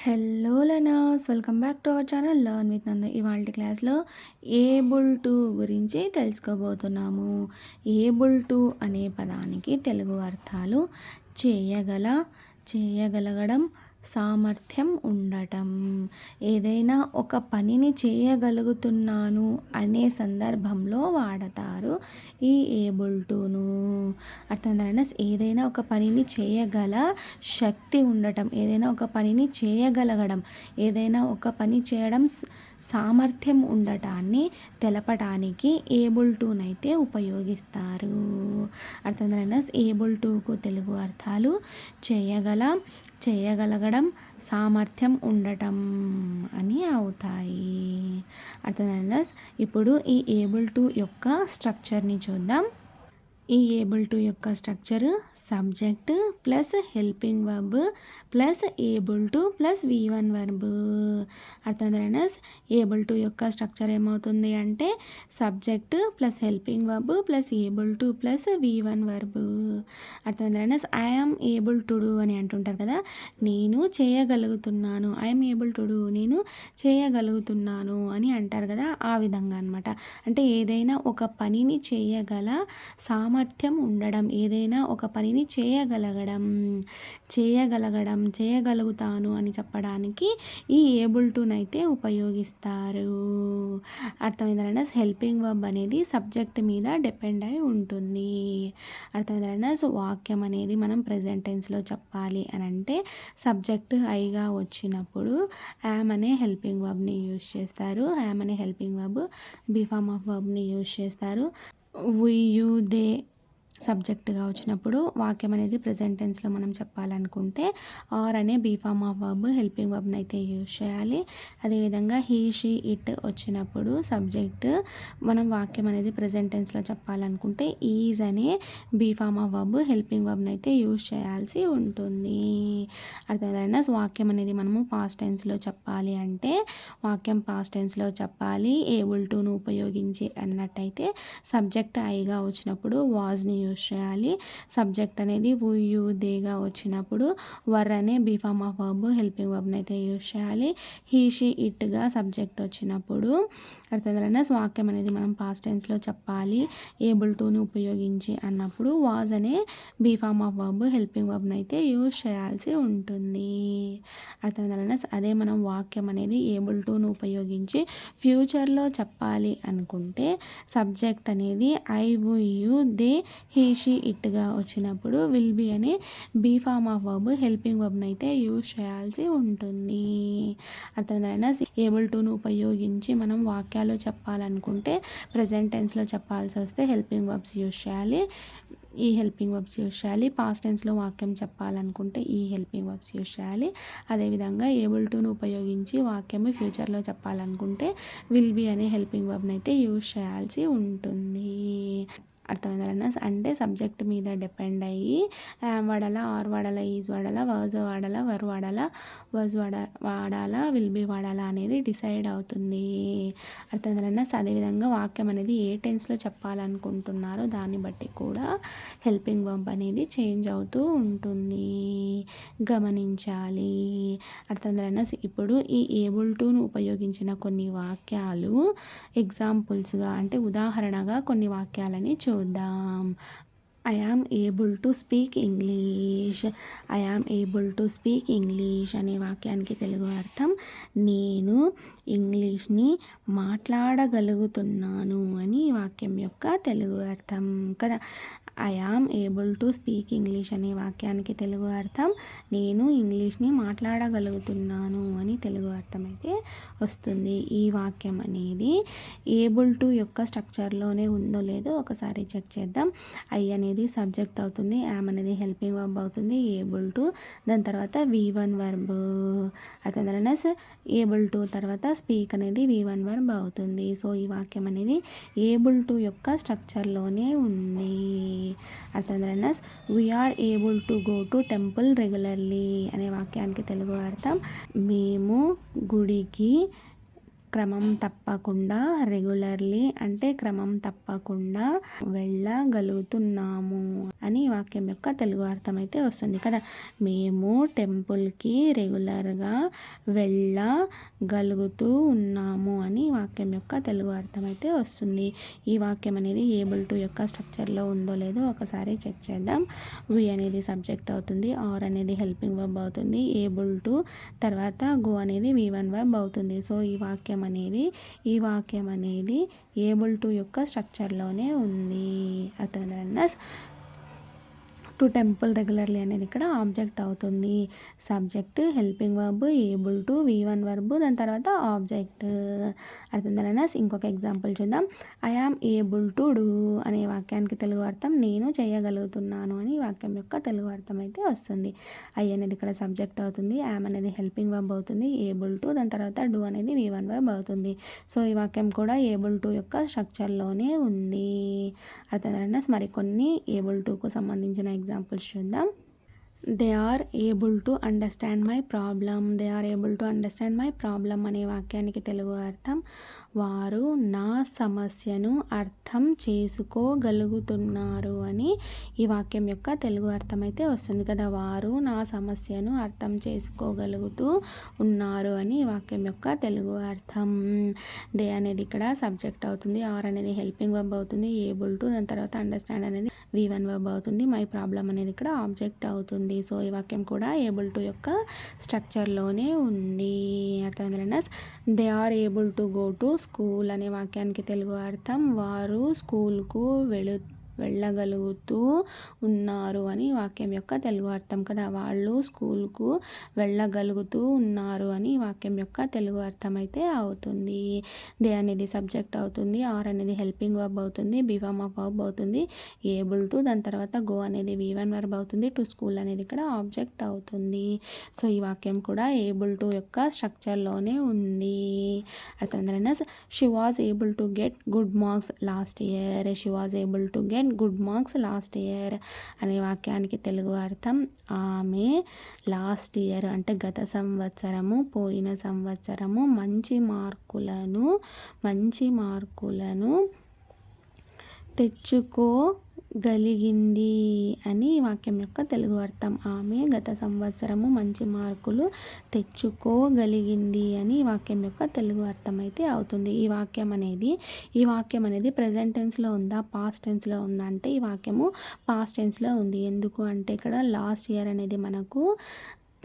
Hello learners, welcome back to our channel learn with నందు. ఇవాళ క్లాస్లో ఏబుల్ టు గురించి తెలుసుకోబోతున్నాము. ఏబుల్ టు అనే పదానికి తెలుగు అర్థాలు: చేయగల, చేయగలగడం, సామర్థ్యం ఉండటం. ఏదైనా ఒక పనిని చేయగలుగుతున్నాను అనే సందర్భంలో వాడతారు ఈ ఏబుల్ టును. అర్థమైందా? ఏదైనా ఒక పనిని చేయగల శక్తి ఉండటం, ఏదైనా ఒక పనిని చేయగలగడం, ఏదైనా ఒక పని చేయడం సామర్థ్యం ఉండటాన్ని తెలపటానికి ఏబుల్ టూనైతే ఉపయోగిస్తారు. అర్థమైందా? ఏబుల్ టూకు తెలుగు అర్థాలు: చేయగల, చేయగలగడం, సామర్థ్యం ఉండటం అని అవుతాయి. అర్థమైందా? ఇప్పుడు ఈ ఏబుల్ టూ యొక్క స్ట్రక్చర్ని చూద్దాం. ఈ ఏబుల్ టు యొక్క structure subject plus helping verb plus able to plus V1 verb. అర్థమైందా? ఏబుల్ టు యొక్క స్ట్రక్చర్ ఏమవుతుంది అంటే subject plus helping verb plus able to plus V1 verb. అర్థమైందా? ఐఎమ్ ఏబుల్ టు డూ అని అంటుంటారు కదా, నేను చేయగలుగుతున్నాను. ఐఎమ్ ఏబుల్ టు డూ, నేను చేయగలుగుతున్నాను అని అంటారు కదా, ఆ విధంగా అనమాట. అంటే ఏదైనా ఒక పనిని చేయగల సామర్థ్యం ఉండడం, ఏదైనా ఒక పనిని చేయగలగడం, చేయగలుగుతాను అని చెప్పడానికి ఈ ఏబుల్ టూనైతే ఉపయోగిస్తారు. అర్థమైందా? హెల్పింగ్ వర్బ్ అనేది సబ్జెక్ట్ మీద డిపెండ్ అయి ఉంటుంది. అర్థమైందా? సో వాక్యం అనేది మనం ప్రెజెంట్ టెన్స్లో చెప్పాలి అని అంటే సబ్జెక్ట్ ఐగా వచ్చినప్పుడు యామ్ అనే హెల్పింగ్ వర్బ్ని యూజ్ చేస్తారు. యామ్ అనే helping verb be form of వర్బ్ని యూజ్ చేస్తారు. వి, యు, దే సబ్జెక్ట్గా వచ్చినప్పుడు వాక్యం అనేది ప్రెజెంట్ టెన్స్లో మనం చెప్పాలనుకుంటే ఆర్ అనే be form of verb helping వర్బ్ని అయితే యూజ్ చేయాలి. అదేవిధంగా హీ, షీ, ఇట్ వచ్చినప్పుడు సబ్జెక్ట్ మనం వాక్యం అనేది ప్రెజెంట్ టెన్స్లో చెప్పాలనుకుంటే ఈజ్ అనే be form of verb helping వర్బ్ని అయితే యూజ్ చేయాల్సి ఉంటుంది. అర్థమైందా? వాక్యం అనేది మనము పాస్ట్ టెన్స్లో చెప్పాలి అంటే వాక్యం పాస్ట్ టెన్స్లో చెప్పాలి ఏబుల్ టూను ఉపయోగించి అన్నట్టయితే సబ్జెక్ట్ ఐగా వచ్చినప్పుడు వాజ్ని యూజ్ చేయాలి. సబ్జెక్ట్ అనేది వు, యు, దేగా వచ్చినప్పుడు వర్ అనే be form of verb helping వర్బ్ని అయితే యూజ్ చేయాలి. హీ, షీ, ఇట్గా సబ్జెక్ట్ వచ్చినప్పుడు అర్థమైందా? వాక్యం అనేది మనం పాస్ట్ టెన్స్లో చెప్పాలి ఏబుల్ టూని ఉపయోగించి అన్నప్పుడు వాజ్ అనే be form of verb helping వర్బ్ని అయితే యూజ్ చేయాల్సి ఉంటుంది. అర్థమైందా? అదే మనం వాక్యం అనేది ఏబుల్ టూను ఉపయోగించి ఫ్యూచర్లో చెప్పాలి అనుకుంటే సబ్జెక్ట్ అనేది I, we, you, they, he, she, ఇట్గా వచ్చినప్పుడు విల్ బీ అనే be form of verb helping వర్బ్ని అయితే యూజ్ చేయాల్సి ఉంటుంది. అర్థమైందా? ఏబుల్ టూను ఉపయోగించి మనం వాక్యాలు చెప్పాలనుకుంటే ప్రజెంట్ టెన్స్లో చెప్పాల్సి వస్తే హెల్పింగ్ వర్బ్స్ యూజ్ చేయాలి. ఈ హెల్పింగ్ వర్బ్స్ యూజ్ చేయాలి. పాస్ట్ టెన్స్లో వాక్యం చెప్పాలనుకుంటే ఈ హెల్పింగ్ వర్బ్స్ యూజ్ చేయాలి. అదేవిధంగా ఏబుల్ టూను ఉపయోగించి వాక్యము ఫ్యూచర్లో చెప్పాలనుకుంటే విల్ బీ అనే హెల్పింగ్ వర్బ్ని అయితే యూజ్ చేయాల్సి ఉంటుంది. అర్థమైందా? అంటే సబ్జెక్ట్ మీద డిపెండ్ అయ్యి యామ్ వాడాలా, ఆర్ వాడాలా, ఈజ్ వాడాలా, వర్జ్ వాడాలా, వర్ వాడాలా, వాడాలా, విల్ బీ వాడాలా అనేది డిసైడ్ అవుతుంది. అర్థమైందా? అదేవిధంగా వాక్యం అనేది ఏ టెన్స్లో చెప్పాలనుకుంటున్నారో దాన్ని బట్టి కూడా హెల్పింగ్ వర్బ్ అనేది చేంజ్ అవుతూ ఉంటుంది, గమనించాలి. అర్థమైందా? ఇప్పుడు ఈ ఏబుల్ టూను ఉపయోగించిన కొన్ని వాక్యాలు ఎగ్జాంపుల్స్గా అంటే ఉదాహరణగా కొన్ని వాక్యాలని చూద్దాం. I am able to speak English. I am able to speak English అనే వాక్యానికి తెలుగు అర్థం నేను ఇంగ్లీష్ని మాట్లాడగలుగుతున్నాను అని వాక్యం యొక్క తెలుగు అర్థం కదా. I am able to speak English అనే వాక్యానికి తెలుగు అర్థం నేను ఇంగ్లీష్ని మాట్లాడగలుగుతున్నాను అని తెలుగు అర్థం అయితే వస్తుంది. ఈ వాక్యం అనేది ఏబుల్ టు యొక్క స్ట్రక్చర్లోనే ఉందో లేదో ఒకసారి చెక్ చేద్దాం. ఐ అనేది సబ్జెక్ట్ అవుతుంది, యామ్ అనేది హెల్పింగ్ వర్బ్ అవుతుంది, ఏబుల్ టు దాని తర్వాత V1 వర్బ్. అర్థమైందా? ఏబుల్ టు తర్వాత స్పీక్ అనేది V1 వర్బ్ అవుతుంది. సో ఈ వాక్యం అనేది ఏబుల్ టు యొక్క స్ట్రక్చర్లోనే ఉంది. అర్థమైందా? We are able to go to temple regularly అనే వాక్యానికి తెలుగు అర్థం మేము గుడికి క్రమం తప్పకుండా, రెగ్యులర్లీ అంటే క్రమం తప్పకుండా వెళ్ళగలుగుతున్నాము అని వాక్యం యొక్క తెలుగు అర్థం అయితే వస్తుంది కదా. మేము టెంపుల్కి రెగ్యులర్గా వెళ్ళగలుగుతూ ఉన్నాము అని వాక్యం యొక్క తెలుగు అర్థం అయితే వస్తుంది. ఈ వాక్యం అనేది ఏబుల్ టు యొక్క స్ట్రక్చర్లో ఉందో లేదో ఒకసారి చెక్ చేద్దాం. వి అనేది సబ్జెక్ట్ అవుతుంది, ఆర్ అనేది హెల్పింగ్ వర్బ్ అవుతుంది, ఏబుల్ టు తర్వాత గో అనేది V1 వర్బ్ అవుతుంది. సో ఈ వాక్యం అనేది ఏబుల్ టు యొక్క స్ట్రక్చర్లోనే ఉంది. అర్థమైందా? టు టెంపుల్ రెగ్యులర్లీ అనేది ఇక్కడ ఆబ్జెక్ట్ అవుతుంది. Subject, helping verb, able to, V1 verb, దాని తర్వాత ఆబ్జెక్ట్. అర్థమైందా? ఇంకొక ఎగ్జాంపుల్ చూద్దాం. I am able to do అనే వాక్యానికి తెలుగు అర్థం నేను చేయగలుగుతున్నాను అని వాక్యం యొక్క తెలుగు అర్థం అయితే వస్తుంది. ఐ అనేది ఇక్కడ సబ్జెక్ట్ అవుతుంది, యామ్ అనేది హెల్పింగ్ వర్బ్ అవుతుంది, ఏబుల్ టు, దాని తర్వాత డూ అనేది V1 వర్బ్ అవుతుంది. సో ఈ వాక్యం కూడా ఏబుల్ టు యొక్క స్ట్రక్చర్లోనే ఉంది. అర్థమైందా? మరికొన్ని ఏబుల్ టుకు సంబంధించిన ఎగ్జాంపుల్స్ చూద్దాం. They are able to understand my problem. They are able to understand my problem అనే వాక్యానికి తెలుగు అర్థం వారు నా సమస్యను అర్థం చేసుకోగలుగుతున్నారు అని ఈ వాక్యం యొక్క తెలుగు అర్థం అయితే వస్తుంది కదా. వారు నా సమస్యను అర్థం చేసుకోగలుగుతూ ఉన్నారు అని ఈ వాక్యం యొక్క తెలుగు అర్థం. దే అనేది ఇక్కడ సబ్జెక్ట్ అవుతుంది, ఆర్ అనేది హెల్పింగ్ వర్బ్ అవుతుంది, ఏబుల్ టు, దాని తర్వాత అండర్స్టాండ్ అనేది V1 వర్బ్ అవుతుంది, మై ప్రాబ్లం అనేది ఇక్కడ ఆబ్జెక్ట్ అవుతుంది. సో ఈ వాక్యం కూడా ఏబుల్ టు యొక్క స్ట్రక్చర్లోనే ఉంది. అర్థమైందా? They are able to go to school అనే వాక్యానికి తెలుగు అర్థం వారు స్కూల్కు వెళ్ళగలుగుతూ ఉన్నారు అని వాక్యం యొక్క తెలుగు అర్థం కదా. వాళ్ళు స్కూల్కు వెళ్ళగలుగుతూ ఉన్నారు అని వాక్యం యొక్క తెలుగు అర్థం అయితే అవుతుంది. దే అనేది సబ్జెక్ట్ అవుతుంది, ఆర్ అనేది హెల్పింగ్ వర్బ్ అవుతుంది, బి ఫార్మ్ ఆఫ్ వర్బ్ అవుతుంది, ఏబుల్ టు, దాని తర్వాత గో అనేది V1 వర్బ్ అవుతుంది, టు స్కూల్ అనేది ఇక్కడ ఆబ్జెక్ట్ అవుతుంది. సో ఈ వాక్యం కూడా ఏబుల్ టు యొక్క స్ట్రక్చర్లోనే ఉంది. అర్థమైందా? She was able to get good marks last year. She was able to get good marks last year అనే వాక్యానికి తెలుగు అర్థం ఆమె లాస్ట్ ఇయర్ అంటే గత సంవత్సరము, పోయిన సంవత్సరము మంచి మార్కులను తెచ్చుకోగలిగింది అని వాక్యం యొక్క తెలుగు అర్థం. ఆమె గత సంవత్సరము మంచి మార్కులు తెచ్చుకోగలిగింది అని వాక్యం యొక్క తెలుగు అర్థం అయితే అవుతుంది. ఈ వాక్యం అనేది ప్రెజెంట్ టెన్స్లో ఉందా, పాస్ట్ టెన్స్లో ఉందా అంటే ఈ వాక్యము పాస్ట్ టెన్స్లో ఉంది. ఎందుకు అంటే ఇక్కడ లాస్ట్ ఇయర్ అనేది మనకు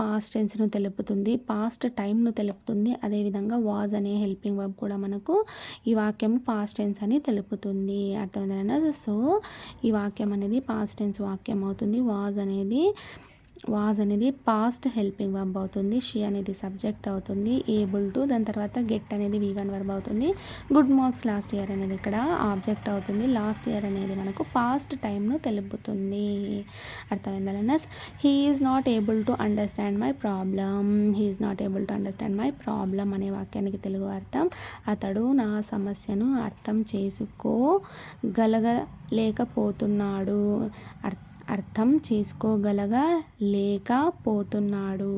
పాస్ట్ టెన్స్ను తెలుపుతుంది, పాస్ట్ టైంను తెలుపుతుంది. అదేవిధంగా వాజ్ అనే హెల్పింగ్ వర్బ్ కూడా మనకు ఈ వాక్యం పాస్ట్ టెన్స్ అని తెలుపుతుంది. అర్థమైందా? సో ఈ వాక్యం అనేది పాస్ట్ టెన్స్ వాక్యం అవుతుంది. వాజ్ అనేది పాస్ట్ హెల్పింగ్ వర్బ్ అవుతుంది, షీ అనేది సబ్జెక్ట్ అవుతుంది, ఏబుల్ టు, దాని తర్వాత గెట్ అనేది V1 వర్బ్ అవుతుంది, గుడ్ మార్క్స్ లాస్ట్ ఇయర్ అనేది ఇక్కడ ఆబ్జెక్ట్ అవుతుంది. లాస్ట్ ఇయర్ అనేది మనకు పాస్ట్ టైంను తెలుపుతుంది. అర్థమైందా? He is not able to understand my problem అనే వాక్యానికి తెలుగు అర్థం అతడు నా సమస్యను అర్థం చేసుకోగలగలేకపోతున్నాడు. అర్థం చేసుకోగలగలేకపోతున్నాడు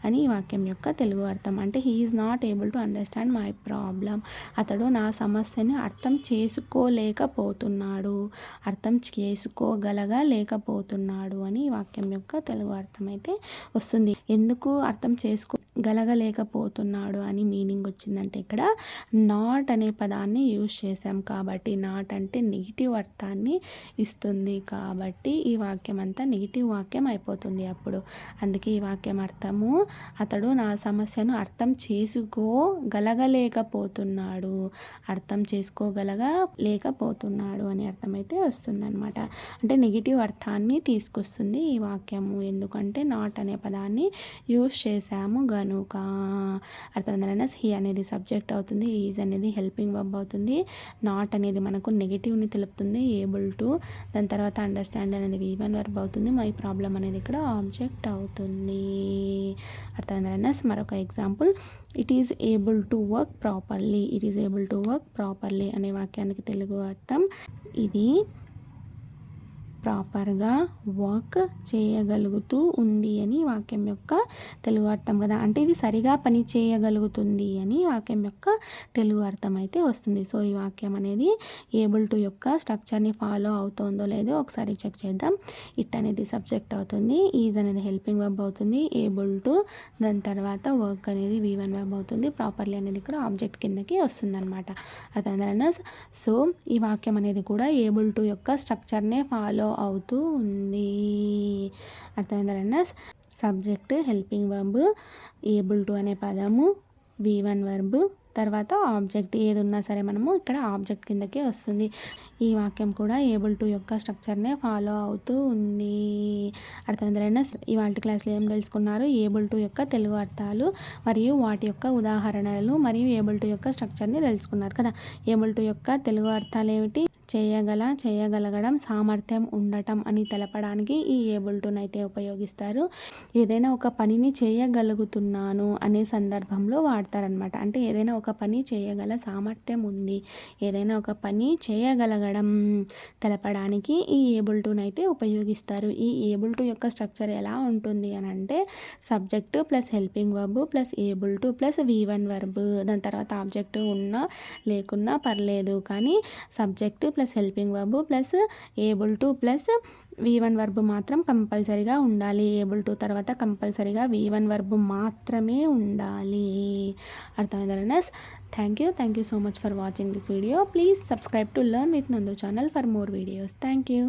అని ఈ వాక్యం యొక్క తెలుగు అర్థం. అంటే he is not able to understand my problem. అతడు నా సమస్యను అర్థం చేసుకోగలగలేకపోతున్నాడు అని ఈ వాక్యం యొక్క తెలుగు అర్థం అయితే వస్తుంది. ఎందుకు అర్థం చేసుకోగలగలేకపోతున్నాడు అని మీనింగ్ వచ్చిందంటే ఇక్కడ నాట్ అనే పదాన్ని యూజ్ చేసాం కాబట్టి, నాట్ అంటే నెగిటివ్ అర్థాన్ని ఇస్తుంది కాబట్టి ఈ వాక్యం అంతా నెగిటివ్ వాక్యం అయిపోతుంది అప్పుడు. అందుకే ఈ వాక్యం అర్థము అతడు నా సమస్యను అర్థం చేసుకోగలగలేకపోతున్నాడు అని అర్థమైతే వస్తుందన్నమాట. అంటే నెగిటివ్ అర్థాన్ని తీసుకొస్తుంది ఈ వాక్యము, ఎందుకంటే నాట్ అనే పదాన్ని యూజ్ చేసాము గనుక. అర్థమైందా? హీ అనేది సబ్జెక్ట్ అవుతుంది, ఈజ్ అనేది హెల్పింగ్ వర్బ్ అవుతుంది, నాట్ అనేది మనకు నెగిటివ్ని తెలుపుతుంది, ఏబుల్ టు, దాని తర్వాత అండర్స్టాండ్ అనేది V1 వర్బ్ అవుతుంది, మై ప్రాబ్లం అనేది ఇక్కడ ఆబ్జెక్ట్ అవుతుంది. అర్థమైందా? మరొక example, it is able to work properly అనే వాక్యానికి తెలుగు అర్థం ఇది ప్రాపర్గా వర్క్ చేయగలుగుతూ ఉంది అని వాక్యం యొక్క తెలుగు అర్థం కదా. అంటే ఇది సరిగా పని చేయగలుగుతుంది అని వాక్యం యొక్క తెలుగు అర్థం అయితే వస్తుంది. సో ఈ వాక్యం అనేది ఏబుల్ టు యొక్క స్ట్రక్చర్ని ఫాలో అవుతుందో లేదో ఒకసారి చెక్ చేద్దాం. ఇట్ అనేది సబ్జెక్ట్ అవుతుంది, ఈజ్ అనేది హెల్పింగ్ వర్బ్ అవుతుంది, ఏబుల్ టు దాని తర్వాత వర్క్ అనేది V1 వర్బ్ అవుతుంది, ప్రాపర్లీ అనేది ఇక్కడ ఆబ్జెక్ట్ కిందకి వస్తుంది అనమాట. అర్థమైందా? సో ఈ వాక్యం అనేది కూడా ఏబుల్ టు యొక్క స్ట్రక్చర్నే ఫాలో అవుతూ ఉంది. అర్థమైందా? Subject, helping verb, able to అనే పదము, V1 వర్బ్, తర్వాత ఆబ్జెక్ట్ ఏది ఉన్నా సరే మనము ఇక్కడ ఆబ్జెక్ట్ కిందకే వస్తుంది. ఈ వాక్యం కూడా ఏబుల్ టు యొక్క స్ట్రక్చర్నే ఫాలో అవుతూ ఉంది. అర్థమైందా? ఇవాళ క్లాస్లో ఏం తెలుసుకున్నారు? ఏబుల్ టు యొక్క తెలుగు అర్థాలు మరియు వాటి యొక్క ఉదాహరణలు మరియు ఏబుల్ టు యొక్క స్ట్రక్చర్ని తెలుసుకున్నారు కదా. ఏబుల్ టు యొక్క తెలుగు అర్థాలు ఏమిటి? చేయగలగడం, సామర్థ్యం ఉండటం అని తెలపడానికి ఈ ఏబుల్ టును అయితే ఉపయోగిస్తారు. ఏదైనా ఒక పనిని చేయగలుగుతున్నాను అనే సందర్భంలో వాడతారనమాట. అంటే ఏదైనా ఒక పని చేయగల సామర్థ్యం ఉంది, ఏదైనా ఒక పని చేయగలగడం తెలపడానికి ఈ ఏబుల్ టును అయితే ఉపయోగిస్తారు. ఈ ఏబుల్ టు యొక్క స్ట్రక్చర్ ఎలా ఉంటుంది అని అంటే subject plus helping verb plus able to plus V1 verb, దాని తర్వాత ఆబ్జెక్ట్ ఉన్నా లేకున్నా పర్లేదు, కానీ subject plus helping verb plus able to plus V1 verb మాత్రం కంపల్సరీగా ఉండాలి. ఏబుల్ టు తర్వాత కంపల్సరీగా V1 వర్బ్ మాత్రమే ఉండాలి. అర్థమైందా? Thank you so much for watching this video. Please subscribe to learn with Nandu channel for more videos. Thank you.